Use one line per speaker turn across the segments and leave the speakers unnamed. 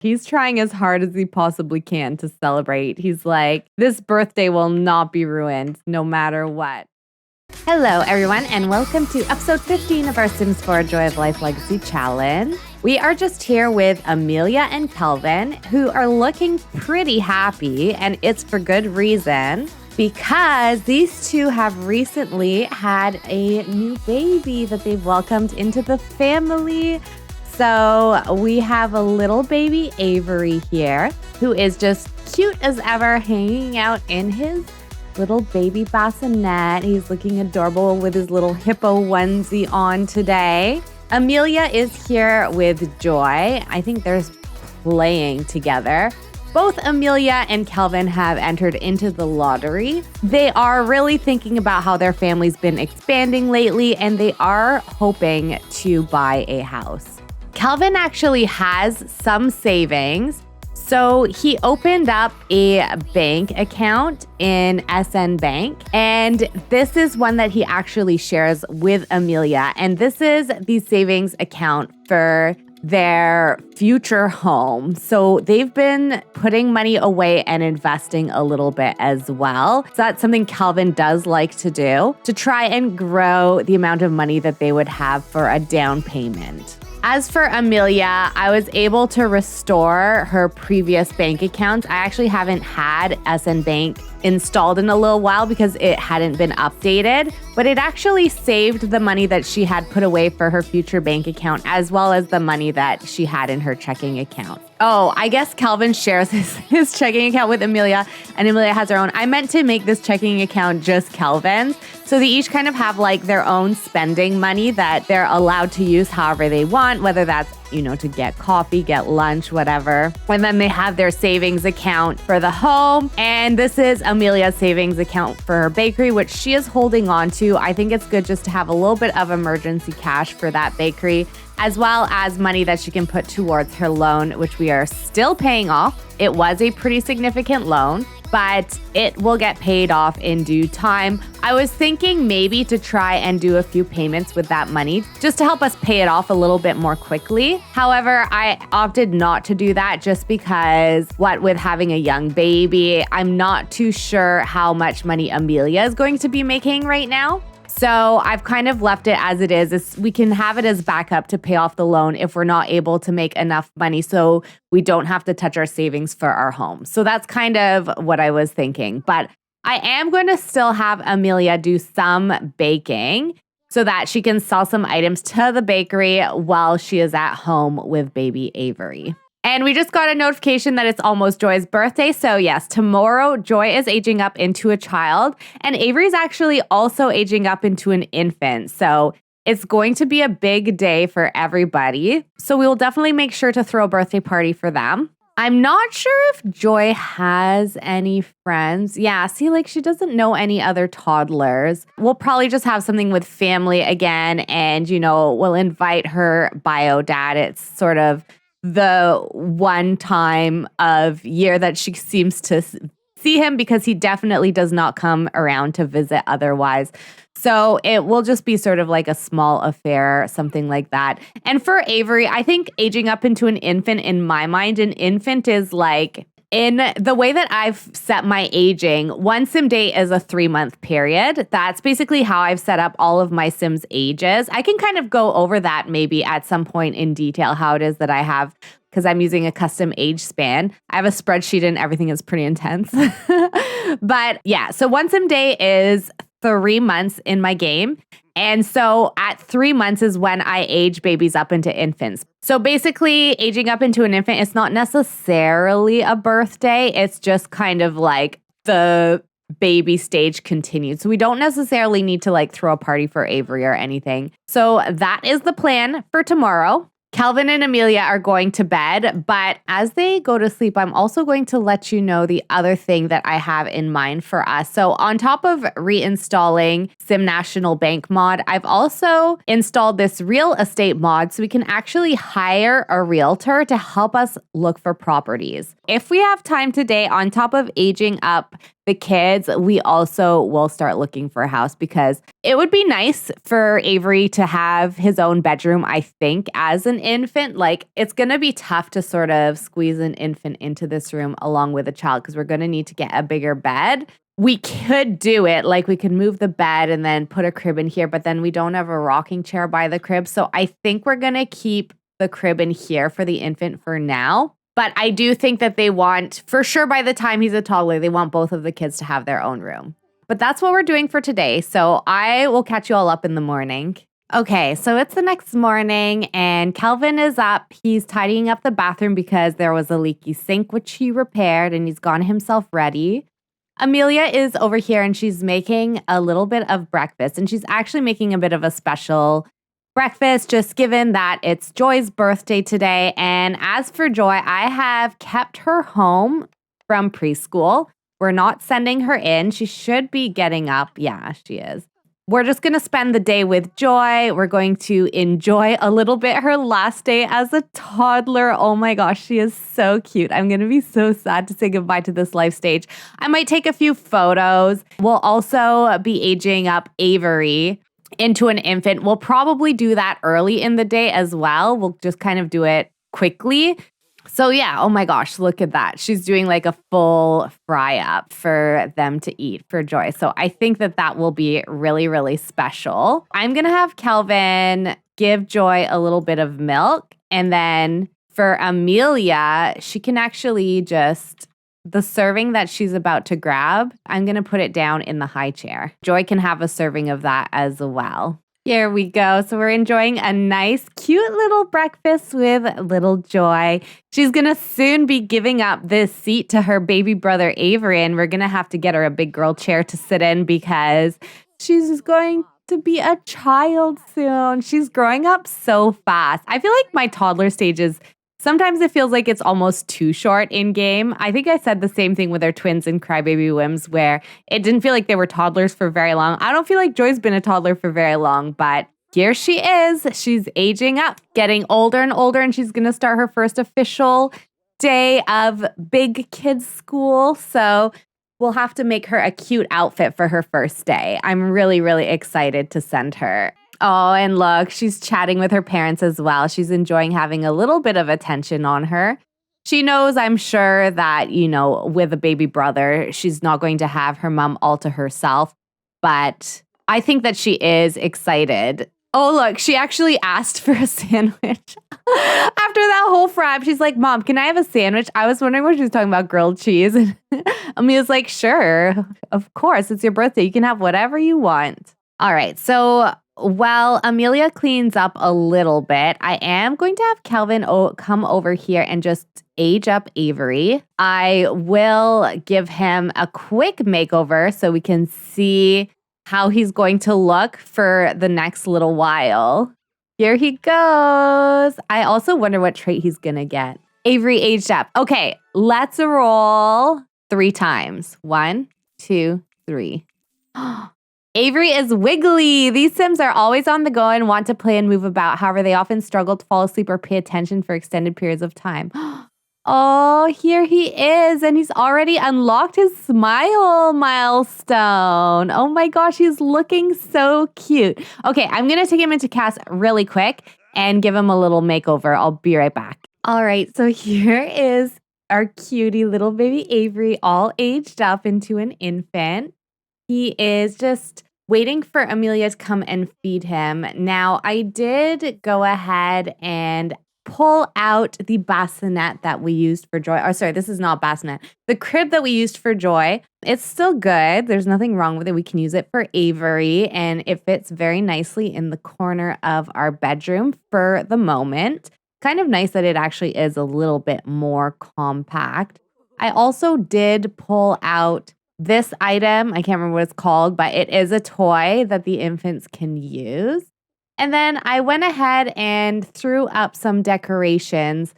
He's trying as hard as he possibly can to celebrate. He's like, this birthday will not be ruined no matter what. Hello, everyone, and welcome to episode 15 of our Sims 4 Joy of Life Legacy Challenge. We are just here with Emilia and Kelvin, who are looking pretty happy, and it's for good reason, because these two have recently had a new baby that they've welcomed into the family. So we have a little baby Avery here, who is just cute as ever, hanging out in his little baby bassinet. He's looking adorable with his little hippo onesie on today. Emilia is here with Joy. I think they're playing together. Both Emilia and Kelvin have entered into the lottery. They are really thinking about how their family's been expanding lately, and they are hoping to buy a house. Kelvin actually has some savings. So he opened up a bank account in SN Bank, and this is one that he actually shares with Emilia. And this is the savings account for their future home. So they've been putting money away and investing a little bit as well. So that's something Kelvin does like to do, to try and grow the amount of money that they would have for a down payment. As for Emilia, I was able to restore her previous bank accounts. I actually haven't had SN Bank installed in a little while because it hadn't been updated, but it actually saved the money that she had put away for her future bank account, as well as the money that she had in her checking account. Oh, I guess Kelvin shares his checking account with Emilia, and Emilia has her own. I meant to make this checking account just Kelvin's, so they each kind of have like their own spending money that they're allowed to use however they want, whether that's, to get coffee, get lunch, whatever. And then they have their savings account for the home. And this is Emilia's savings account for her bakery, which she is holding on to. I think it's good just to have a little bit of emergency cash for that bakery, as well as money that she can put towards her loan, which we are still paying off. It was a pretty significant loan, but it will get paid off in due time. I was thinking maybe to try and do a few payments with that money just to help us pay it off a little bit more quickly. However, I opted not to do that just because with having a young baby, I'm not too sure how much money Emilia is going to be making right now. So I've kind of left it as it is. We can have it as backup to pay off the loan if we're not able to make enough money so we don't have to touch our savings for our home. So that's kind of what I was thinking. But I am going to still have Emilia do some baking so that she can sell some items to the bakery while she is at home with baby Avery. And we just got a notification that it's almost Joy's birthday. So yes, tomorrow Joy is aging up into a child, and Avery's actually also aging up into an infant. So it's going to be a big day for everybody. So we will definitely make sure to throw a birthday party for them. I'm not sure if Joy has any friends. Yeah, see, she doesn't know any other toddlers. We'll probably just have something with family again, and, we'll invite her bio dad. It's sort of the one time of year that she seems to see him, because he definitely does not come around to visit otherwise. So it will just be sort of like a small affair, something like that. And for Avery, I think aging up into an infant, in my mind, an infant is like, in the way that I've set my aging, one sim date is a 3-month period. That's basically how I've set up all of my Sims ages. I can kind of go over that maybe at some point in detail, how it is that I have, because I'm using a custom age span. I have a spreadsheet and everything is pretty intense. But yeah, so one sim day is 3 months in my game. And so at 3 months is when I age babies up into infants. So basically, aging up into an infant, it's not necessarily a birthday. It's just kind of like the baby stage continued. So we don't necessarily need to throw a party for Avery or anything. So that is the plan for tomorrow. Kelvin and Emilia are going to bed, but as they go to sleep, I'm also going to let you know the other thing that I have in mind for us. So on top of reinstalling Sim National Bank mod, I've also installed this real estate mod so we can actually hire a realtor to help us look for properties. If we have time today, on top of aging up the kids, we also will start looking for a house because it would be nice for Avery to have his own bedroom, I think, as an infant. Like, it's going to be tough to sort of squeeze an infant into this room along with a child because we're going to need to get a bigger bed. We could do it, like we could move the bed and then put a crib in here, but then we don't have a rocking chair by the crib. So I think we're going to keep the crib in here for the infant for now. But I do think that they want, for sure by the time he's a toddler, they want both of the kids to have their own room. But that's what we're doing for today. So I will catch you all up in the morning. Okay, so it's the next morning and Calvin is up. He's tidying up the bathroom because there was a leaky sink, which he repaired, and he's gotten himself ready. Emilia is over here and she's making a little bit of breakfast, and she's actually making a bit of a special breakfast just given that it's Joy's birthday today. And as for Joy, I have kept her home from preschool. We're not sending her in. She should be getting up. Yeah, she is. We're just going to spend the day with Joy. We're going to enjoy a little bit her last day as a toddler. Oh my gosh, she is so cute. I'm going to be so sad to say goodbye to this life stage. I might take a few photos. We'll also be aging up Avery into an infant. We'll probably do that early in the day as well. We'll just kind of do it quickly. So yeah, oh my gosh, look at that. She's doing like a full fry up for them to eat for Joy. So I think that that will be really, really special. I'm going to have Calvin give Joy a little bit of milk. And then for Emilia, she can actually just, the serving that she's about to grab, I'm going to put it down in the high chair. Joy can have a serving of that as well. Here we go. So we're enjoying a nice, cute little breakfast with little Joy. She's going to soon be giving up this seat to her baby brother, Avery, and we're going to have to get her a big girl chair to sit in because she's going to be a child soon. She's growing up so fast. I feel like my toddler stage is sometimes it feels like it's almost too short in game. I think I said the same thing with our twins in Crybaby Whims, where it didn't feel like they were toddlers for very long. I don't feel like Joy's been a toddler for very long, but here she is. She's aging up, getting older and older, and she's going to start her first official day of big kids school. So we'll have to make her a cute outfit for her first day. I'm really, really excited to send her. Oh, and look, she's chatting with her parents as well. She's enjoying having a little bit of attention on her. She knows, I'm sure, that, you know, with a baby brother, she's not going to have her mom all to herself. But I think that she is excited. Oh, look, she actually asked for a sandwich. After that whole frap, she's like, Mom, can I have a sandwich? I was wondering what she was talking about, grilled cheese. And Amelia's like, sure, of course, it's your birthday. You can have whatever you want. All right, so while Emilia cleans up a little bit, I am going to have Calvin come over here and just age up Avery. I will give him a quick makeover so we can see how he's going to look for the next little while. Here he goes. I also wonder what trait he's going to get. Avery aged up. Okay, let's roll 3 times. 1, 2, 3. Avery is wiggly. These Sims are always on the go and want to play and move about. However, they often struggle to fall asleep or pay attention for extended periods of time. Oh, here he is. And he's already unlocked his smile milestone. Oh my gosh, he's looking so cute. Okay, I'm going to take him into cast really quick and give him a little makeover. I'll be right back. All right, so here is our cutie little baby Avery, all aged up into an infant. He is just waiting for Emilia to come and feed him. Now, I did go ahead and pull out the bassinet that we used for Joy. Oh, sorry, this is not bassinet. The crib that we used for Joy, it's still good. There's nothing wrong with it. We can use it for Avery, and it fits very nicely in the corner of our bedroom for the moment. Kind of nice that it actually is a little bit more compact. I also did pull out this item. I can't remember what it's called, but it is a toy that the infants can use. And then I went ahead and threw up some decorations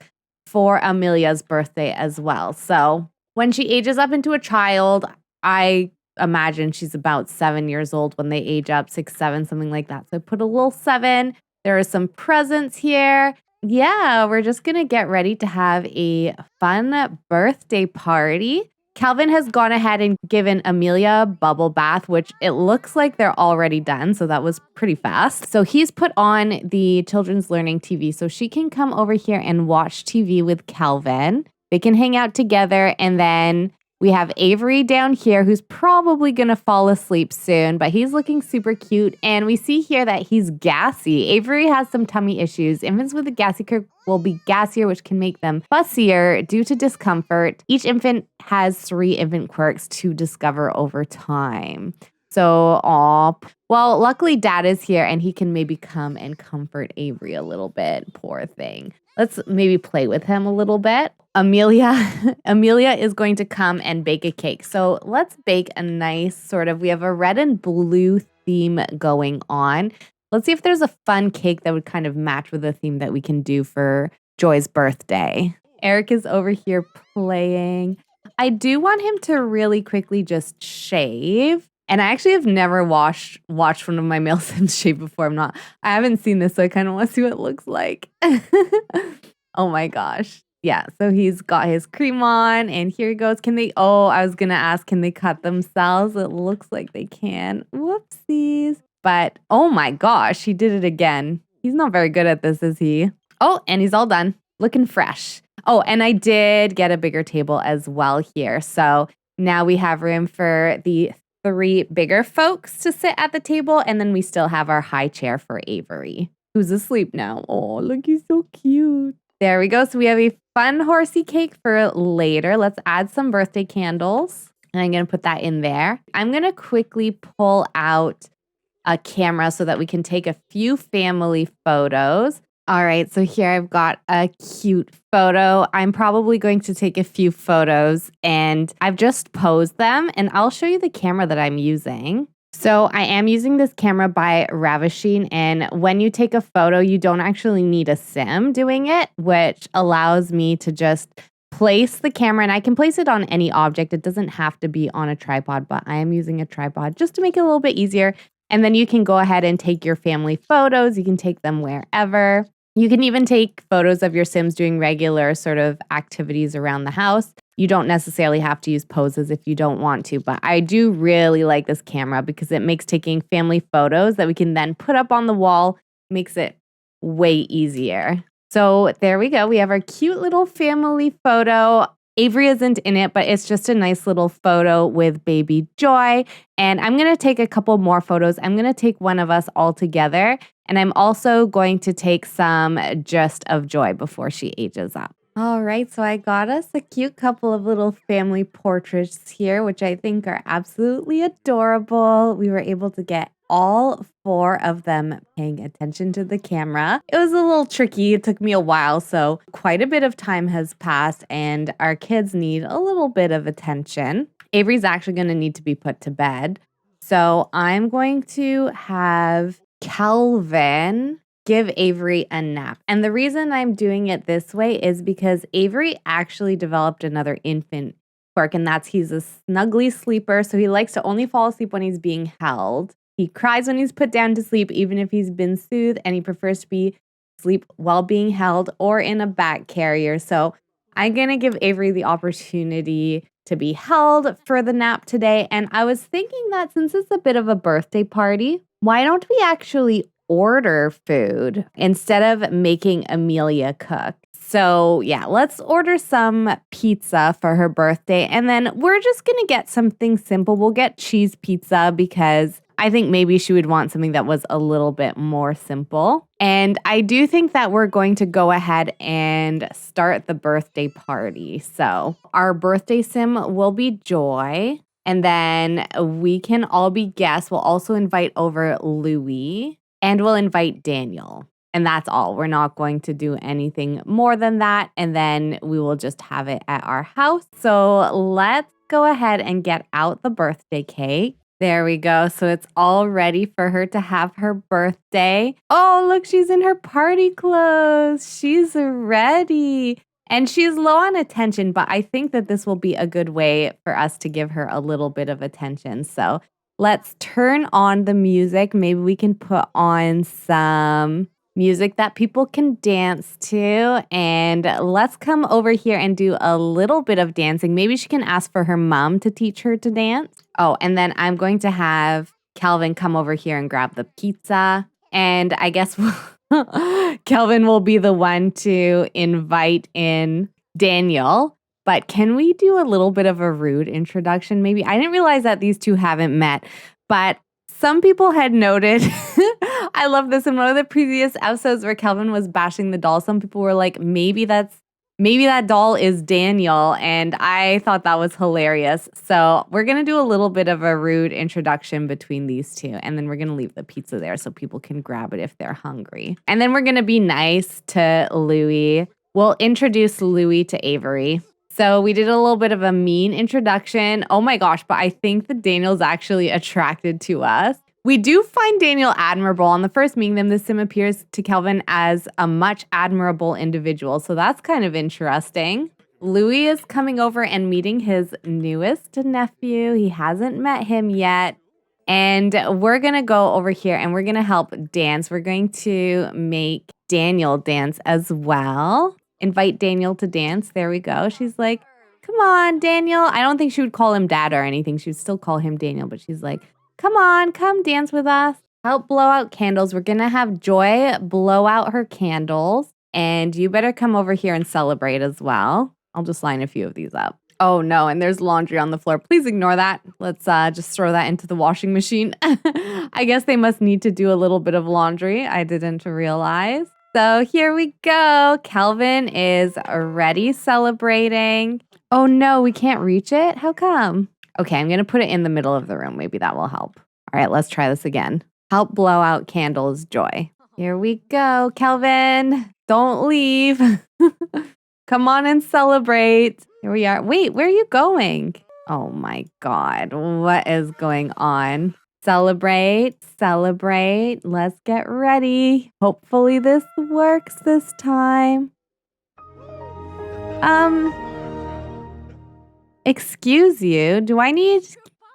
for Emilia's birthday as well. So when she ages up into a child, I imagine she's about 7 years old when they age up, 6, 7, something like that. So I put a little 7. There are some presents here. Yeah, we're just going to get ready to have a fun birthday party. Calvin has gone ahead and given Emilia a bubble bath, which it looks like they're already done. So that was pretty fast. So he's put on the children's learning TV so she can come over here and watch TV with Calvin. They can hang out together, and then we have Avery down here who's probably going to fall asleep soon, but he's looking super cute. And we see here that he's gassy. Avery has some tummy issues. Infants with a gassy curve will be gassier, which can make them fussier due to discomfort. Each infant has 3 infant quirks to discover over time. So, well, luckily Dad is here and he can maybe come and comfort Avery a little bit. Poor thing. Let's maybe play with him a little bit. Emilia is going to come and bake a cake. So let's bake a nice we have a red and blue theme going on. Let's see if there's a fun cake that would kind of match with the theme that we can do for Joy's birthday. Eric is over here playing. I do want him to really quickly just shave. And I actually have never watched one of my male Sims shave before. I haven't seen this, so I kind of want to see what it looks like. Oh my gosh. Yeah, so he's got his cream on, and here he goes. I was going to ask, can they cut themselves? It looks like they can. Whoopsies. But, oh my gosh, he did it again. He's not very good at this, is he? Oh, and he's all done. Looking fresh. Oh, and I did get a bigger table as well here. So now we have room for the 3 bigger folks to sit at the table, and then we still have our high chair for Avery, who's asleep now. Oh, look, he's so cute. There we go. So we have a fun horsey cake for later. Let's add some birthday candles. And I'm going to put that in there. I'm going to quickly pull out a camera so that we can take a few family photos. All right, so here I've got a cute photo. I'm probably going to take a few photos and I've just posed them, and I'll show you the camera that I'm using. So I am using this camera by RAVASHEEN, and when you take a photo, you don't actually need a sim doing it, which allows me to just place the camera, and I can place it on any object. It doesn't have to be on a tripod, but I am using a tripod just to make it a little bit easier. And then you can go ahead and take your family photos. You can take them wherever. You can even take photos of your Sims doing regular activities around the house. You don't necessarily have to use poses if you don't want to, but I do really like this camera because it makes taking family photos that we can then put up on the wall, makes it way easier. So there we go. We have our cute little family photo. Avery isn't in it, but it's just a nice little photo with baby Joy. And I'm going to take a couple more photos. I'm going to take one of us all together. And I'm also going to take some just of Joy before she ages up. All right, so I got us a cute couple of little family portraits here, which I think are absolutely adorable. We were able to get all 4 of them paying attention to the camera. It was a little tricky. It took me a while, so quite a bit of time has passed, and our kids need a little bit of attention. Avery's actually going to need to be put to bed. So I'm going to have Calvin give Avery a nap. And the reason I'm doing it this way is because Avery actually developed another infant quirk, and that's he's a snuggly sleeper. So he likes to only fall asleep when he's being held. He cries when he's put down to sleep, even if he's been soothed, and he prefers to be asleep while being held or in a back carrier. So I'm going to give Avery the opportunity to be held for the nap today. And I was thinking that since it's a bit of a birthday party, why don't we actually order food instead of making Emilia cook? So yeah, let's order some pizza for her birthday. And then we're just going to get something simple. We'll get cheese pizza because I think maybe she would want something that was a little bit more simple. And I do think that we're going to go ahead and start the birthday party. So our birthday sim will be Joy. And then we can all be guests. We'll also invite over Louie. And we'll invite Daniel. And that's all. We're not going to do anything more than that. And then we will just have it at our house. So let's go ahead and get out the birthday cake. There we go. So it's all ready for her to have her birthday. Oh, look, she's in her party clothes. She's ready. And she's low on attention, but I think that this will be a good way for us to give her a little bit of attention. So let's turn on the music. Maybe we can put on some music that people can dance to. And let's come over here and do a little bit of dancing. Maybe she can ask for her mom to teach her to dance. Oh, and then I'm going to have Calvin come over here and grab the pizza. And I guess Calvin will be the one to invite in Daniel. But can we do a little bit of a rude introduction? Maybe I didn't realize that these two haven't met, but some people had noted, I love this in one of the previous episodes where Calvin was bashing the doll. Some people were like, maybe that doll is Daniel. And I thought that was hilarious. So we're going to do a little bit of a rude introduction between these two. And then we're going to leave the pizza there so people can grab it if they're hungry. And then we're going to be nice to Louie. We'll introduce Louie to Avery. So we did a little bit of a mean introduction. Oh my gosh, but I think that Daniel's actually attracted to us. We do find Daniel admirable. On the first meeting them, the sim appears to Calvin as a much admirable individual. So that's kind of interesting. Louis is coming over and meeting his newest nephew. He hasn't met him yet. And we're going to go over here and we're going to help dance. We're going to make Daniel dance as well. Invite Daniel to dance. There we go. She's like, come on, Daniel. I don't think she would call him dad or anything. She would still call him Daniel, but she's like, come on, come dance with us. Help blow out candles. We're going to have Joy blow out her candles. And you better come over here and celebrate as well. I'll just line a few of these up. Oh no, and there's laundry on the floor. Please ignore that. Let's just throw that into the washing machine. I guess they must need to do a little bit of laundry. I didn't realize. So here we go. Calvin is already celebrating. Oh no, we can't reach it? How come? Okay, I'm going to put it in the middle of the room. Maybe that will help. All right, let's try this again. Help blow out candles, Joy. Here we go, Calvin. Don't leave. Come on and celebrate. Here we are. Wait, where are you going? Oh my God, what is going on? Celebrate, celebrate. Let's get ready. Hopefully this works this time. Excuse you. Do I need...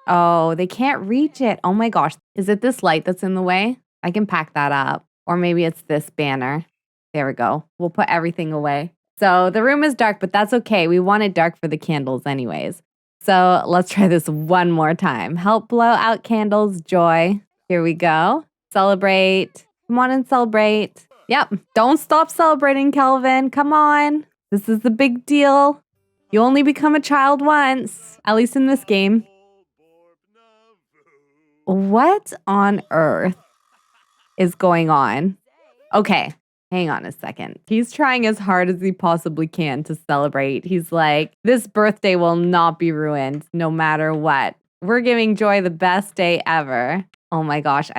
Oh, they can't reach it. Oh my gosh. Is it this light that's in the way? I can pack that up. Or maybe it's this banner. There we go. We'll put everything away. So the room is dark, but that's okay. We want it dark for the candles anyways. So let's try this one more time. Help blow out candles, Joy. Here we go. Celebrate. Come on and celebrate. Yep. Don't stop celebrating, Calvin. Come on. This is the big deal. You only become a child once, at least in this game. What on earth is going on? Okay. Hang on a second. He's trying as hard as he possibly can to celebrate. He's like, this birthday will not be ruined no matter what. We're giving Joy the best day ever. Oh my gosh.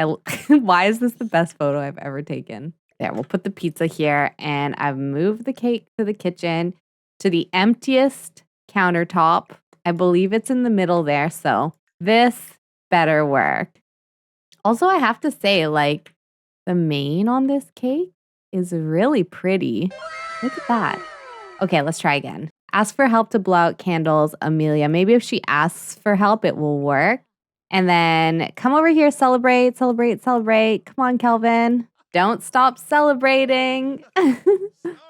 Why is this the best photo I've ever taken? There, we'll put the pizza here. And I've moved the cake to the kitchen to the emptiest countertop. I believe it's in the middle there. So this better work. Also, I have to say, like, the mane on this cake is really pretty. Look at that. Okay, let's try again. Ask for help to blow out candles, Emilia. Maybe if she asks for help, it will work. And then come over here, celebrate, celebrate, celebrate. Come on, Calvin. Don't stop celebrating.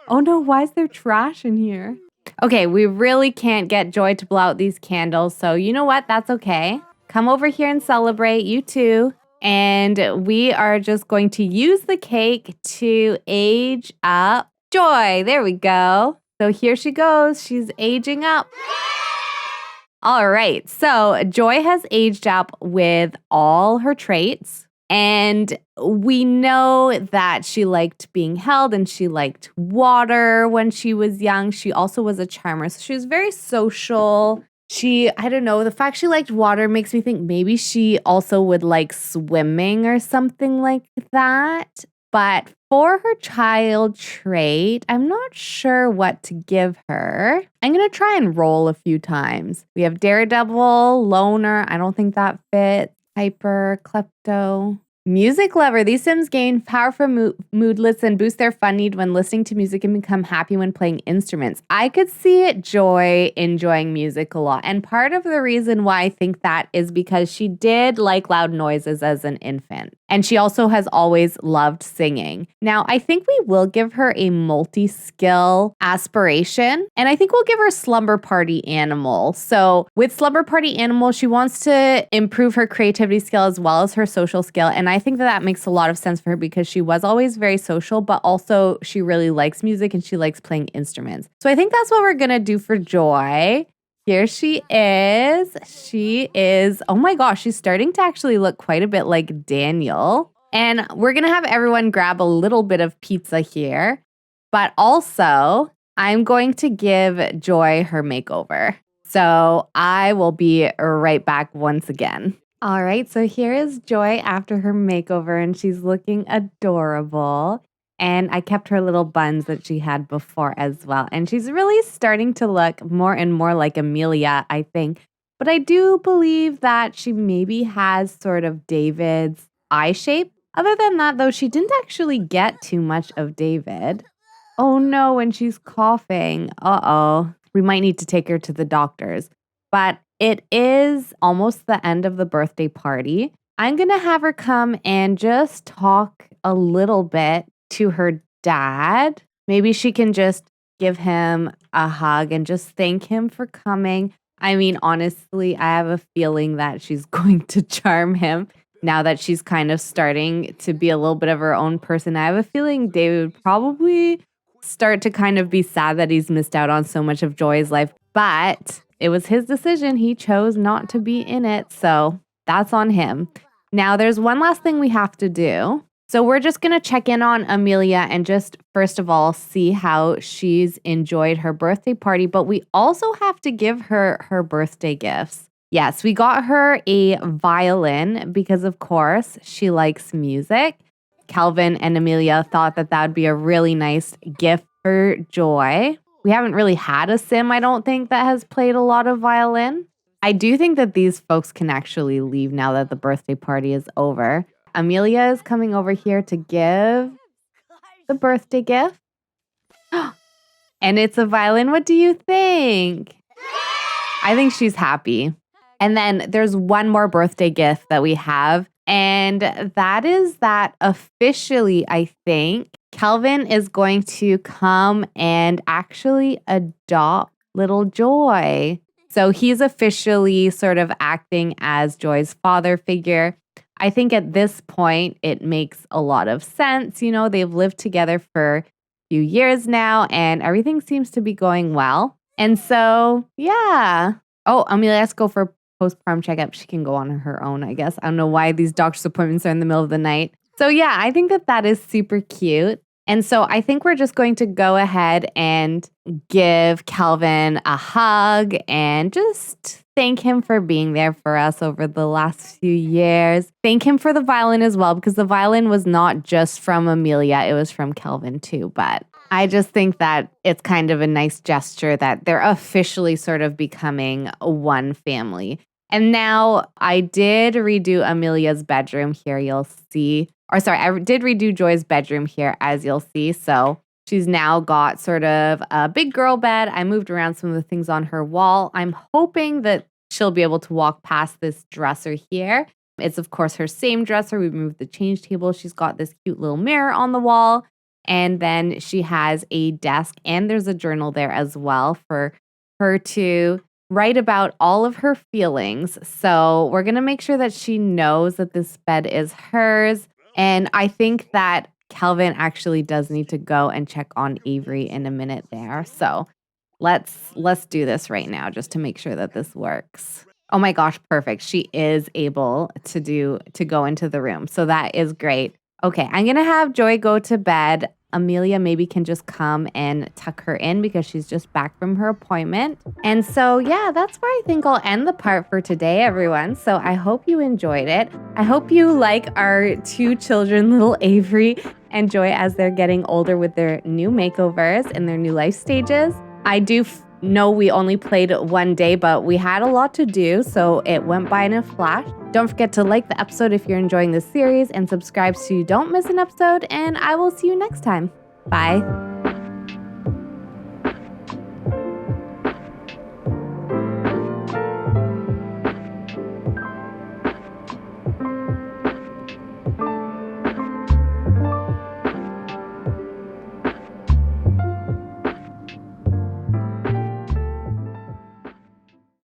Oh no, why is there trash in here? Okay, we really can't get Joy to blow out these candles. So you know what? That's okay. Come over here and celebrate, you too. And we are just going to use the cake to age up Joy. There we go. So here she goes. She's aging up. All right. So Joy has aged up with all her traits. And we know that she liked being held and she liked water when she was young. She also was a charmer. So she was very social. I don't know, the fact she liked water makes me think maybe she also would like swimming or something like that. But for her child trait, I'm not sure what to give her. I'm going to try and roll a few times. We have Daredevil, Loner. I don't think that fits. Hyper, Klepto. Music lover. These Sims gain powerful moodlets and boost their fun need when listening to music and become happy when playing instruments. I could see Joy enjoying music a lot. And part of the reason why I think that is because she did like loud noises as an infant. And she also has always loved singing. Now, I think we will give her a multi-skill aspiration, and I think we'll give her slumber party animal. So with slumber party animal, she wants to improve her creativity skill as well as her social skill. And I think that makes a lot of sense for her because she was always very social, but also she really likes music and she likes playing instruments. So I think that's what we're going to do for Joy. Here she is. She is, oh my gosh, she's starting to actually look quite a bit like Daniel. And we're going to have everyone grab a little bit of pizza here. But also, I'm going to give Joy her makeover. So I will be right back once again. All right, so here is Joy after her makeover, and she's looking adorable. And I kept her little buns that she had before as well. And she's really starting to look more and more like Emilia, I think. But I do believe that she maybe has sort of David's eye shape. Other than that, though, she didn't actually get too much of David. Oh no, and she's coughing. Uh-oh. We might need to take her to the doctors. But it is almost the end of the birthday party. I'm going to have her come and just talk a little bit to her dad. Maybe she can just give him a hug and just thank him for coming. I mean, honestly, I have a feeling that she's going to charm him now that she's kind of starting to be a little bit of her own person. I have a feeling David would probably start to kind of be sad that he's missed out on so much of Joy's life, but it was his decision. He chose not to be in it, so that's on him. Now, there's one last thing we have to do. So we're just going to check in on Emilia and just, first of all, see how she's enjoyed her birthday party. But we also have to give her her birthday gifts. Yes, we got her a violin because, of course, she likes music. Calvin and Emilia thought that that would be a really nice gift for Joy. We haven't really had a sim, I don't think, that has played a lot of violin. I do think that these folks can actually leave now that the birthday party is over. Emilia is coming over here to give the birthday gift. And it's a violin. What do you think? I think she's happy. And then there's one more birthday gift that we have. And that is that officially, I think, Calvin is going to come and actually adopt little Joy. So he's officially sort of acting as Joy's father figure. I think at this point, it makes a lot of sense. You know, they've lived together for a few years now and everything seems to be going well. And so, yeah. Oh, Emilia, let's go for postpartum checkup. She can go on her own, I guess. I don't know why these doctor's appointments are in the middle of the night. So yeah, I think that that is super cute. And so I think we're just going to go ahead and give Calvin a hug and just thank him for being there for us over the last few years. Thank him for the violin as well, because the violin was not just from Emilia, it was from Calvin too. But I just think that it's kind of a nice gesture that they're officially sort of becoming one family. And now I did redo Emilia's bedroom here, you'll see. Or sorry, I did redo Joy's bedroom here, as you'll see. So she's now got sort of a big girl bed. I moved around some of the things on her wall. I'm hoping that she'll be able to walk past this dresser here. It's, of course, her same dresser. We moved the change table. She's got this cute little mirror on the wall. And then she has a desk and there's a journal there as well for her to write about all of her feelings. So we're going to make sure that she knows that this bed is hers. And I think that Calvin actually does need to go and check on Avery in a minute there. So let's do this right now just to make sure that this works. Oh my gosh, perfect. She is able to go into the room. So that is great. Okay, I'm going to have Joy go to bed. Emilia maybe can just come and tuck her in because she's just back from her appointment. And so, yeah, that's where I think I'll end the part for today, everyone. So I hope you enjoyed it. I hope you like our two children, little Avery and Joy, as they're getting older with their new makeovers and their new life stages. I do know we only played one day, but we had a lot to do, so it went by in a flash. Don't forget to like the episode if you're enjoying this series and subscribe so you don't miss an episode, and I will see you next time. Bye.